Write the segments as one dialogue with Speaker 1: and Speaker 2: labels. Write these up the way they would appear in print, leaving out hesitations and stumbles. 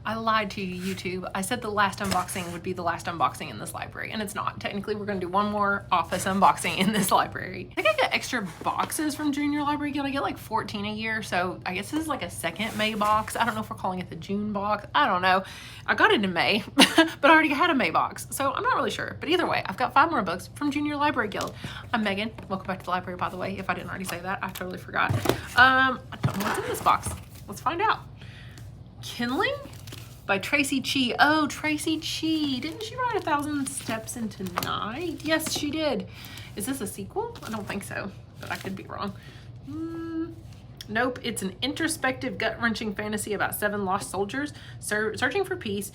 Speaker 1: I lied to you, YouTube. I said the last unboxing would be the last unboxing in this library, and it's not. Technically, we're gonna do one more office unboxing in this library. I think I get extra boxes from Junior Library Guild. I get like 14 a year, so I guess this is like a second May box. I don't know if we're calling it the June box. I don't know. I got it in May, but I already had a May box, so I'm not really sure. But either way, I've got 5 more books from Junior Library Guild. I'm Megan. Welcome back to the library, by the way. If I didn't already say that, I totally forgot. I don't know what's in this box. Let's find out. Kindling by Tracy Chee. Oh, Tracy Chee. Didn't she write 1,000 Steps into Night? Yes, she did. Is this a sequel? I don't think so, but I could be wrong. Nope. It's an introspective, gut-wrenching fantasy about 7 lost soldiers searching for peace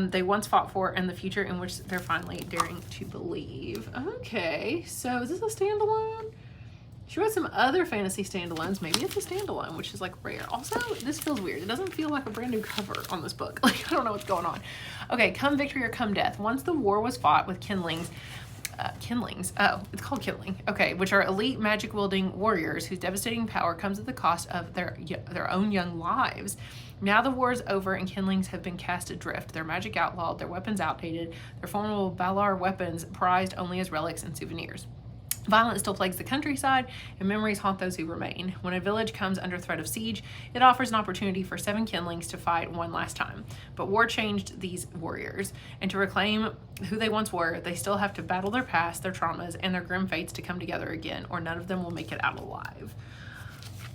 Speaker 1: they once fought for and the future in which they're finally daring to believe. Okay, so is this a standalone? She wrote some other fantasy standalones. Maybe it's a standalone, which is like rare. Also, this feels weird. It doesn't feel like a brand new cover on this book. Like, I don't know what's going on. Okay, Come Victory or Come Death. Once the war was fought with kindlings, oh, it's called kindling. Okay, which are elite magic-wielding warriors whose devastating power comes at the cost of their own young lives. Now the war is over and kindlings have been cast adrift, their magic outlawed, their weapons outdated, their formidable Valar weapons prized only as relics and souvenirs. Violence still plagues the countryside, and memories haunt those who remain. When a village comes under threat of siege, it offers an opportunity for 7 kindlings to fight one last time. But war changed these warriors, and to reclaim who they once were, they still have to battle their past, their traumas, and their grim fates to come together again, or none of them will make it out alive.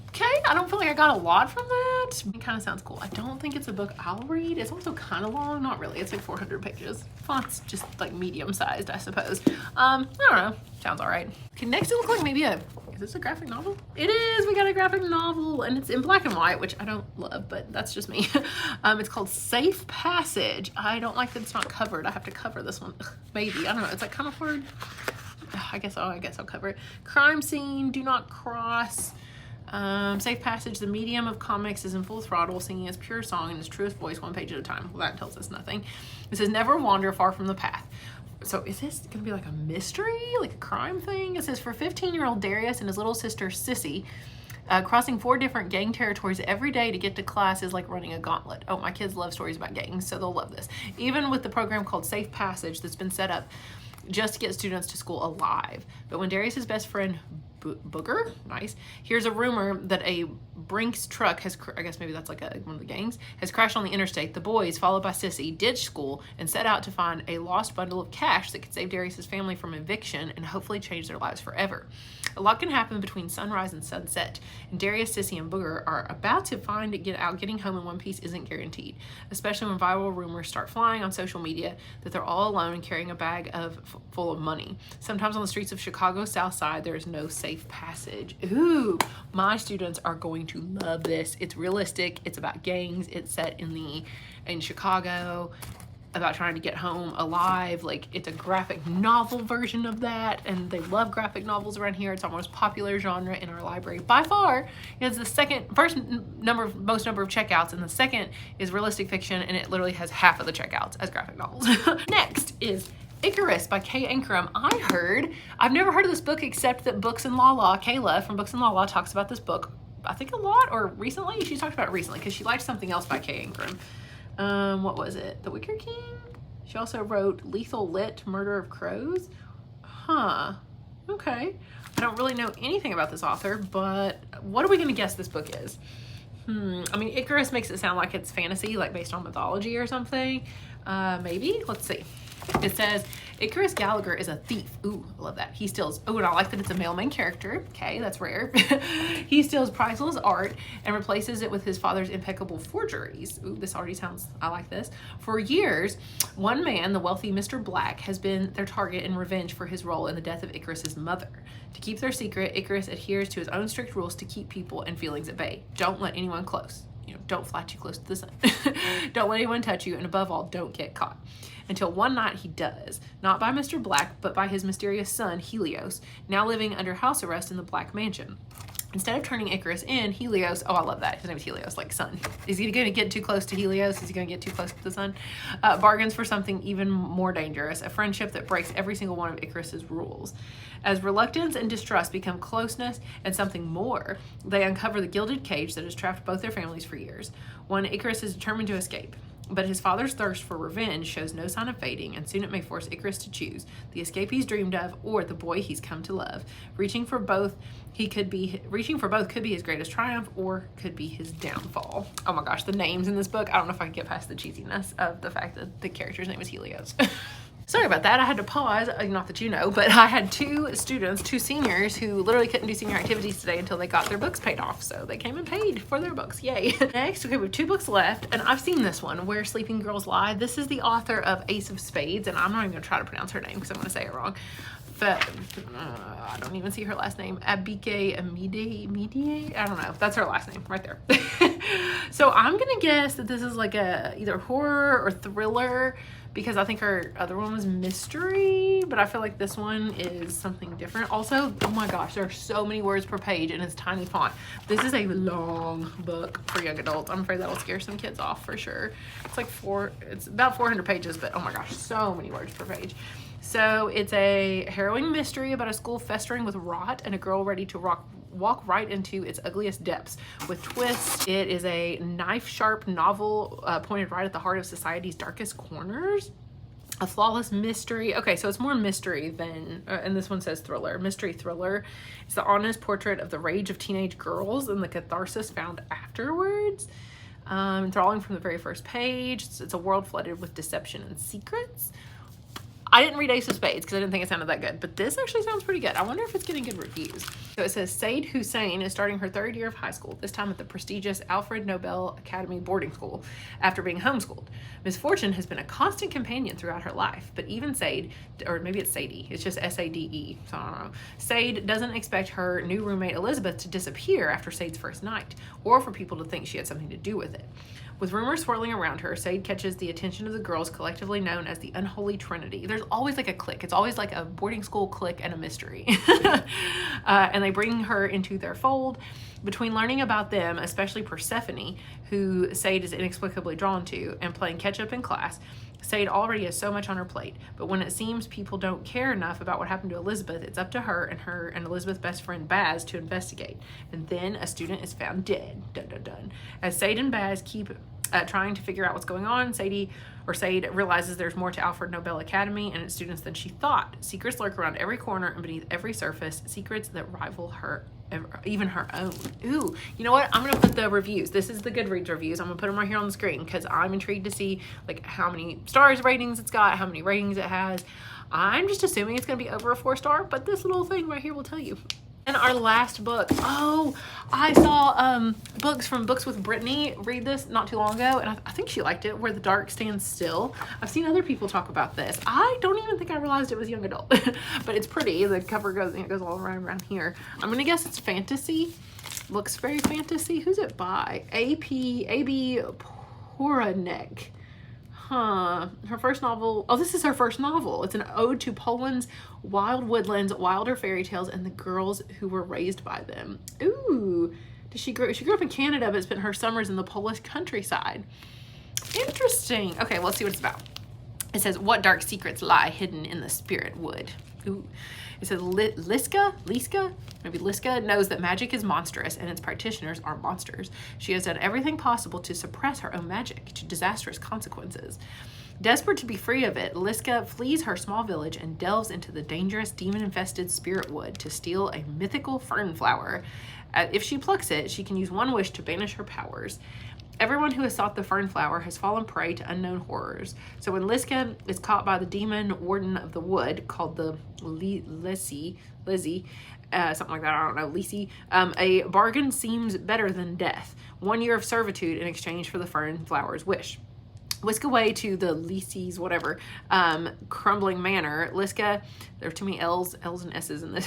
Speaker 1: Okay, I don't feel like I got a lot from that. It kind of sounds cool. I don't think it's a book I'll read. It's also kind of long. Not really. It's like 400 pages. Font's just like medium sized, I suppose. I don't know. Sounds all right. Okay, next it looks like maybe is this a graphic novel? It is. We got a graphic novel, and it's in black and white, which I don't love, but that's just me. It's called Safe Passage. I don't like that it's not covered. I have to cover this one. Maybe. I don't know. It's like kind of hard. I guess I'll cover it. Crime Scene, Do Not Cross. Safe Passage, the medium of comics, is in full throttle, singing his pure song in his truest voice, 1 page at a time. Well, that tells us nothing. It says, never wander far from the path. So is this gonna be like a mystery, like a crime thing? It says, for 15-year-old Darius and his little sister Sissy, crossing 4 different gang territories every day to get to class is like running a gauntlet. Oh, my kids love stories about gangs, so they'll love this. Even with the program called Safe Passage that's been set up just to get students to school alive. But when Darius's best friend Booger, nice, here's a rumor that a Brinks truck has, I guess maybe that's like one of the gangs, has crashed on the interstate. The boys, followed by Sissy, ditch school and set out to find a lost bundle of cash that could save Darius's family from eviction and hopefully change their lives forever. A lot can happen between sunrise and sunset, and Darius, Sissy, and Booger are about to getting home in one piece isn't guaranteed, especially when viral rumors start flying on social media that they're all alone and carrying a bag full of money. Sometimes on the streets of Chicago's South Side, there is no safe passage. Ooh, my students are going to love this. It's realistic. It's about gangs. It's set in Chicago, about trying to get home alive. Like, it's a graphic novel version of that, and they love graphic novels around here. It's our most popular genre in our library by far. It's the most number of checkouts, and the second is realistic fiction, and it literally has half of the checkouts as graphic novels. Next is Icarus by Kay Ankrum. I've never heard of this book except that Books and Lala, Kayla from Books and Lala, talks about this book, I think a lot, or recently. She talked about it recently because she liked something else by Kay Ankrum. What was it? The Wicker King? She also wrote Lethal Lit, Murder of Crows. Huh. Okay. I don't really know anything about this author, but what are we going to guess this book is? I mean, Icarus makes it sound like it's fantasy, like based on mythology or something. Maybe? Let's see. It says, Icarus Gallagher is a thief. Ooh, I love that. He steals, and I like that it's a male main character. Okay, that's rare. He steals priceless art and replaces it with his father's impeccable forgeries. Ooh, this already sounds, I like this. For years, one man, the wealthy Mr. Black, has been their target in revenge for his role in the death of Icarus's mother. To keep their secret, Icarus adheres to his own strict rules to keep people and feelings at bay. Don't let anyone close. Don't fly too close to the sun. Don't let anyone touch you, and above all, don't get caught. Until one night he does, not by Mr. Black, but by his mysterious son, Helios, now living under house arrest in the Black Mansion. Instead of turning Icarus in, Helios, oh, I love that. His name is Helios, like sun. Is he going to get too close to Helios? Is he going to get too close to the sun? Bargains for something even more dangerous, a friendship that breaks every single one of Icarus's rules. As reluctance and distrust become closeness and something more, they uncover the gilded cage that has trapped both their families for years. One, Icarus is determined to escape. But his father's thirst for revenge shows no sign of fading, and soon it may force Icarus to choose the escape he's dreamed of or the boy he's come to love. Reaching for both could be his greatest triumph or could be his downfall. Oh my gosh, the names in this book, I don't know if I can get past the cheesiness of the fact that the character's name is Helios. Sorry about that. I had to pause, not that you know, but I had two seniors who literally couldn't do senior activities today until they got their books paid off. So they came and paid for their books. Yay. Next, okay, we have 2 books left, and I've seen this one, Where Sleeping Girls Lie. This is the author of Ace of Spades, and I'm not even going to try to pronounce her name because I'm going to say it wrong. I don't even see her last name. Abike Amide? I don't know. That's her last name right there. So I'm going to guess that this is like a either horror or thriller, because I think her other one was mystery, but I feel like this one is something different. Also, oh my gosh, there are so many words per page and it's tiny font. This is a long book for young adults. I'm afraid that'll scare some kids off for sure. It's like it's about 400 pages, but oh my gosh, so many words per page. So it's a harrowing mystery about a school festering with rot and a girl ready to walk right into its ugliest depths with twists. It is a knife-sharp novel pointed right at the heart of society's darkest corners. A flawless mystery. Okay, so it's more mystery than, and this one says thriller. Mystery thriller. It's the honest portrait of the rage of teenage girls and the catharsis found afterwards. Enthralling from the very first page. It's a world flooded with deception and secrets. I didn't read Ace of Spades because I didn't think it sounded that good, but this actually sounds pretty good. I wonder if it's getting good reviews. So it says Said Hussein is starting her 3rd year of high school, this time at the prestigious Alfred Nobel Academy boarding school after being homeschooled. Misfortune has been a constant companion throughout her life, but even Said, or maybe it's Sadie, it's just S-A-D-E, so I don't know. Said doesn't expect her new roommate Elizabeth to disappear after Said's first night, or for people to think she had something to do with it. With rumors swirling around her, Said catches the attention of the girls collectively known as the Unholy Trinity. There's always like a clique. It's always like a boarding school clique and a mystery. And they bring her into their fold. Between learning about them, especially Persephone, who Said is inexplicably drawn to, and playing catch-up in class, Said already has so much on her plate. But when it seems people don't care enough about what happened to Elizabeth, it's up to her and Elizabeth's best friend Baz to investigate. And then a student is found dead. Dun, dun, dun. As Said and Baz keep trying to figure out what's going on, Said realizes there's more to Alfred Nobel Academy and its students than she thought. Secrets lurk around every corner and beneath every surface, secrets that rival her, even her own. Ooh, you know what? I'm gonna put the reviews. This is the Goodreads reviews. I'm gonna put them right here on the screen because I'm intrigued to see like how many stars ratings it's got, how many ratings it has. I'm just assuming it's gonna be over a 4-star, but this little thing right here will tell you. And our last book. Oh, I saw Books with Brittany read this not too long ago, and I think she liked it, Where the Dark Stands Still. I've seen other people talk about this. I don't even think I realized it was young adult, but it's pretty. The cover goes all around here. I'm gonna guess it's fantasy. Looks very fantasy. Who's it by? A.B. Poranek. Huh. Her first novel. Oh, this is her first novel. It's an ode to Poland's wild woodlands, wilder fairy tales, and the girls who were raised by them. Ooh. She grew up in Canada, but spent her summers in the Polish countryside. Interesting. Okay, let's see what it's about. It says, what dark secrets lie hidden in the spirit wood? Ooh. It says Liska knows that magic is monstrous and its practitioners are monsters. She has done everything possible to suppress her own magic to disastrous consequences. Desperate to be free of it, Liska flees her small village and delves into the dangerous demon-infested spirit wood to steal a mythical fern flower. If she plucks it, she can use one wish to banish her powers. Everyone who has sought the fern flower has fallen prey to unknown horrors. So when Liska is caught by the demon warden of the wood, called the Lizzie, something like that, I don't know, Lisi, a bargain seems better than death. 1 year of servitude in exchange for the fern flower's wish. Whisk away to the Lisi's whatever crumbling manor. Liska, there are too many L's and S's in this,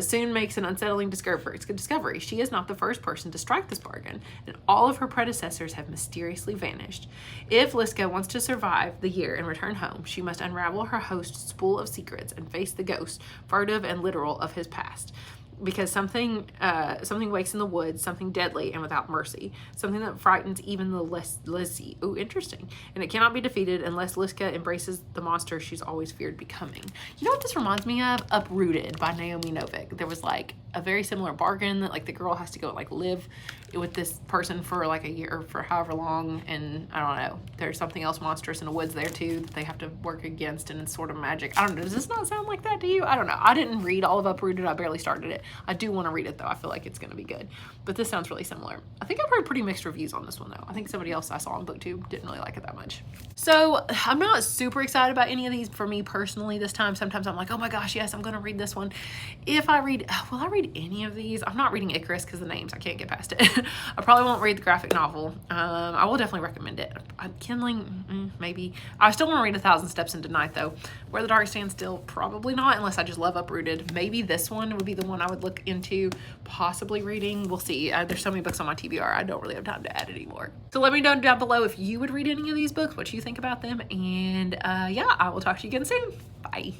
Speaker 1: soon makes an unsettling discovery. She is not the first person to strike this bargain, and all of her predecessors have mysteriously vanished. If Liska wants to survive the year and return home, she must unravel her host's spool of secrets and face the ghost, furtive and literal, of his past. Because something wakes in the woods, something deadly and without mercy, something that frightens even the Lizzie. Ooh, interesting. And it cannot be defeated unless Liska embraces the monster she's always feared becoming. You know what this reminds me of? Uprooted by Naomi Novik. There was like a very similar bargain that like the girl has to go like live with this person for like a year or for however long, and I don't know, there's something else monstrous in the woods there too that they have to work against, and it's sort of magic. I don't know, does this not sound like that to you? I don't know. I didn't read all of Uprooted. I barely started it. I do want to read it though. I feel like it's going to be good, but this sounds really similar. I think I've heard pretty mixed reviews on this one though. I think somebody else I saw on BookTube didn't really like it that much. So I'm not super excited about any of these for me personally this time. Sometimes I'm like, oh my gosh, yes, I'm going to read this one. If I read, will I read any of these? I'm not reading Icarus because the names, I can't get past it. I probably won't read the graphic novel. I will definitely recommend it. Kindling, maybe. I still want to read 1,000 Steps into Night though. Where the Dark Stands Still, probably not, unless I just love Uprooted. Maybe this one would be the one I would look into possibly reading. We'll see. There's so many books on my TBR, I don't really have time to add anymore. So let me know down below if you would read any of these books, what you think about them, and yeah, I will talk to you again soon. Bye.